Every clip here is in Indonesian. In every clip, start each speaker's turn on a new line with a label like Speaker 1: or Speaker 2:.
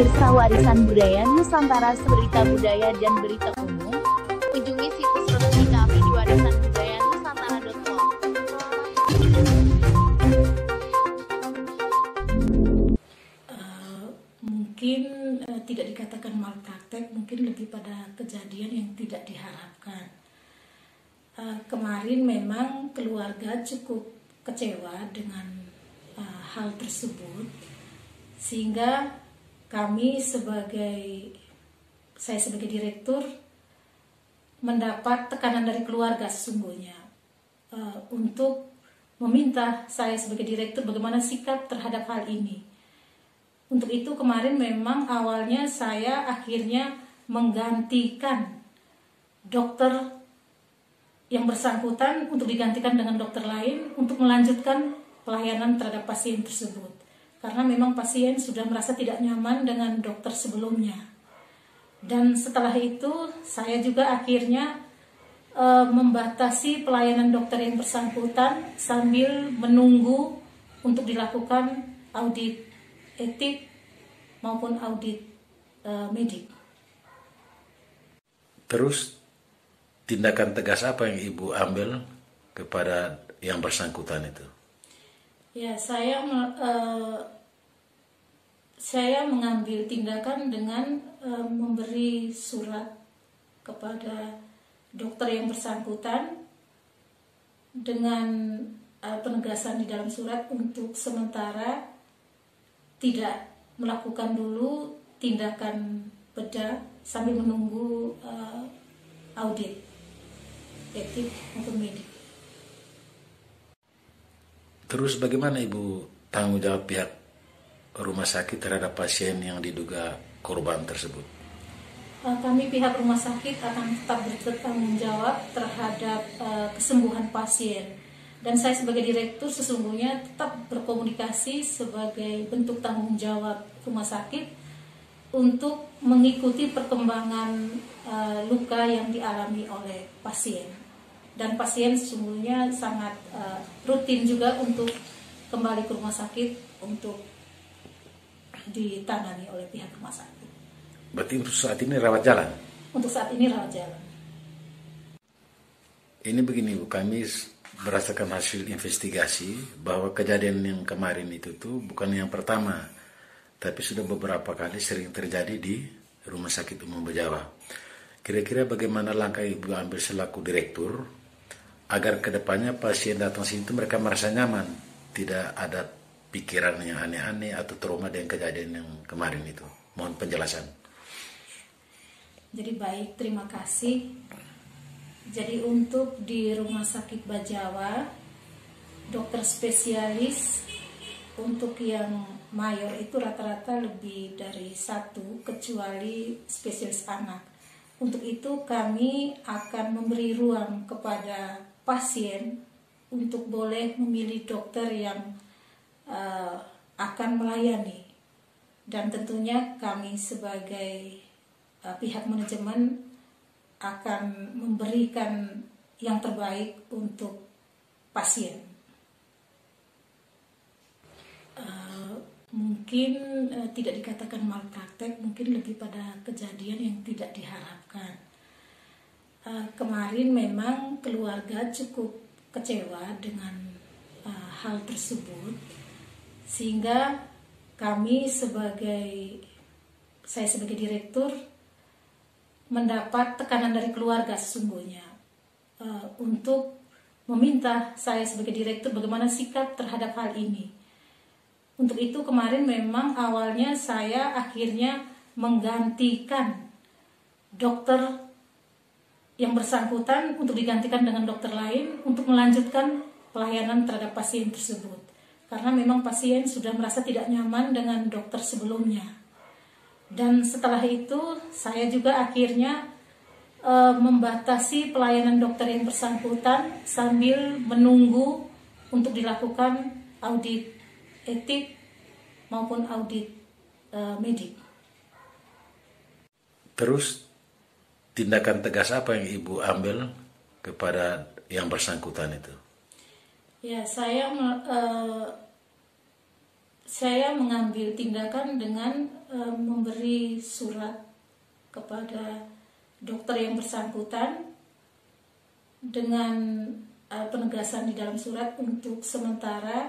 Speaker 1: Pemirsa Warisan Budaya Nusantara, Berita Budaya dan Berita Umum, kunjungi situs resmi kami di warisanbudayanusantara.com.
Speaker 2: Mungkin tidak dikatakan malpraktek, mungkin lebih pada kejadian yang tidak diharapkan. Kemarin memang keluarga cukup kecewa dengan hal tersebut, sehingga saya sebagai direktur mendapat tekanan dari keluarga sesungguhnya untuk meminta saya sebagai direktur bagaimana sikap terhadap hal ini. Untuk itu kemarin memang awalnya saya akhirnya menggantikan dokter yang bersangkutan untuk digantikan dengan dokter lain untuk melanjutkan pelayanan terhadap pasien tersebut. Karena memang pasien sudah merasa tidak nyaman dengan dokter sebelumnya. Dan setelah itu saya juga akhirnya membatasi pelayanan dokter yang bersangkutan sambil menunggu untuk dilakukan audit etik maupun audit medik.
Speaker 3: Terus tindakan tegas apa yang Ibu ambil kepada yang bersangkutan itu?
Speaker 2: Ya, saya mengambil tindakan dengan memberi surat kepada dokter yang bersangkutan dengan penegasan di dalam surat untuk sementara tidak melakukan dulu tindakan bedah sambil menunggu audit etik maupun medik.
Speaker 3: Terus bagaimana Ibu tanggung jawab pihak rumah sakit terhadap pasien yang diduga korban tersebut?
Speaker 2: Kami pihak rumah sakit akan tetap bertanggung jawab terhadap kesembuhan pasien. Dan saya sebagai direktur sesungguhnya tetap berkomunikasi sebagai bentuk tanggung jawab rumah sakit untuk mengikuti perkembangan luka yang dialami oleh pasien. Dan pasien sesungguhnya sangat rutin juga untuk kembali ke rumah sakit untuk ditangani oleh pihak rumah sakit.
Speaker 3: Berarti untuk saat ini rawat jalan?
Speaker 2: Untuk saat ini rawat jalan.
Speaker 3: Ini begini Bu, kami berdasarkan hasil investigasi bahwa kejadian yang kemarin itu tuh bukan yang pertama, tapi sudah beberapa kali sering terjadi di Rumah Sakit Umum Bejawa. Kira-kira bagaimana langkah Ibu ambil selaku direktur agar kedepannya pasien datang sini itu mereka merasa nyaman, tidak ada pikiran yang aneh-aneh atau trauma dengan kejadian yang kemarin itu? Mohon penjelasan.
Speaker 2: Jadi baik, terima kasih. Jadi untuk di Rumah Sakit Bejawa, dokter spesialis untuk yang mayor itu rata-rata lebih dari satu, kecuali spesialis anak. Untuk itu kami akan memberi ruang kepada pasien untuk boleh memilih dokter yang akan melayani. Dan tentunya kami sebagai pihak manajemen akan memberikan yang terbaik untuk pasien. Mungkin tidak dikatakan malpraktek, mungkin lebih pada kejadian yang tidak diharapkan. Kemarin memang keluarga cukup kecewa dengan hal tersebut, sehingga saya sebagai direktur mendapat tekanan dari keluarga sesungguhnya untuk meminta saya sebagai direktur bagaimana sikap terhadap hal ini. Untuk itu kemarin memang awalnya saya akhirnya menggantikan dokter yang bersangkutan untuk digantikan dengan dokter lain untuk melanjutkan pelayanan terhadap pasien tersebut. Karena memang pasien sudah merasa tidak nyaman dengan dokter sebelumnya. Dan setelah itu saya juga akhirnya membatasi pelayanan dokter yang bersangkutan sambil menunggu untuk dilakukan audit etik maupun audit medik.
Speaker 3: Terus tindakan tegas apa yang Ibu ambil kepada yang bersangkutan itu?
Speaker 2: Ya, saya mengambil tindakan dengan memberi surat kepada dokter yang bersangkutan dengan penegasan di dalam surat untuk sementara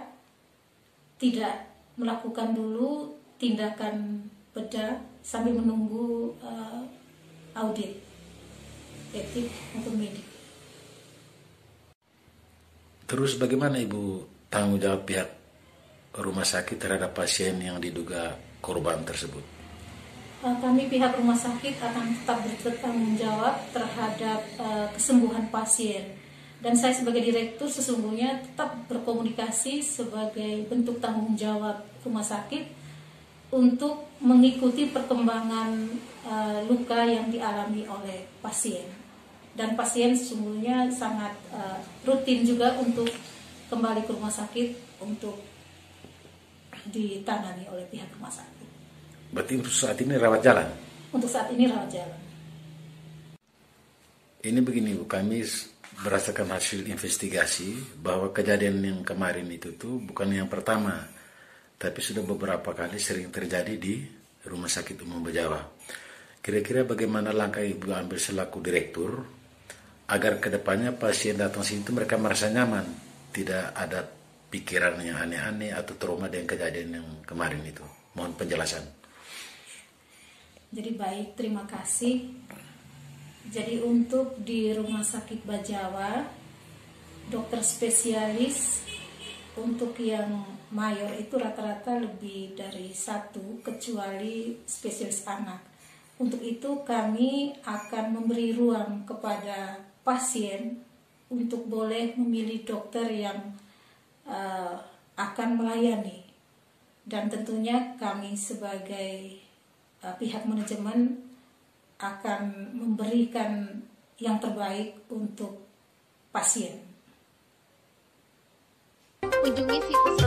Speaker 2: tidak melakukan dulu tindakan bedah sambil menunggu audit etik maupun medik.
Speaker 3: Terus bagaimana Ibu tanggung jawab pihak rumah sakit terhadap pasien yang diduga korban tersebut?
Speaker 2: Kami pihak rumah sakit akan tetap bertanggung jawab terhadap kesembuhan pasien. Dan saya sebagai direktur sesungguhnya tetap berkomunikasi sebagai bentuk tanggung jawab rumah sakit untuk mengikuti perkembangan luka yang dialami oleh pasien. Dan pasien sesungguhnya sangat rutin juga untuk kembali ke rumah sakit untuk ditangani oleh pihak rumah sakit.
Speaker 3: Berarti untuk saat ini rawat jalan?
Speaker 2: Untuk saat ini rawat jalan.
Speaker 3: Ini begini Bu, kami berdasarkan hasil investigasi bahwa kejadian yang kemarin itu tuh bukan yang pertama, tapi sudah beberapa kali sering terjadi di Rumah Sakit Umum Bajawa. Kira-kira bagaimana langkah Ibu ambil selaku direktur agar kedepannya pasien datang sini itu mereka merasa nyaman, tidak ada pikiran yang aneh-aneh atau trauma dengan kejadian yang kemarin itu? Mohon penjelasan.
Speaker 2: Jadi baik, terima kasih. Jadi untuk di Rumah Sakit Bajawa, dokter spesialis untuk yang mayor itu rata-rata lebih dari 1, kecuali spesialis anak. Untuk itu kami akan memberi ruang kepada pasien untuk boleh memilih dokter yang akan melayani. Dan tentunya kami sebagai pihak manajemen akan memberikan yang terbaik untuk pasien.
Speaker 1: Kunjungi situs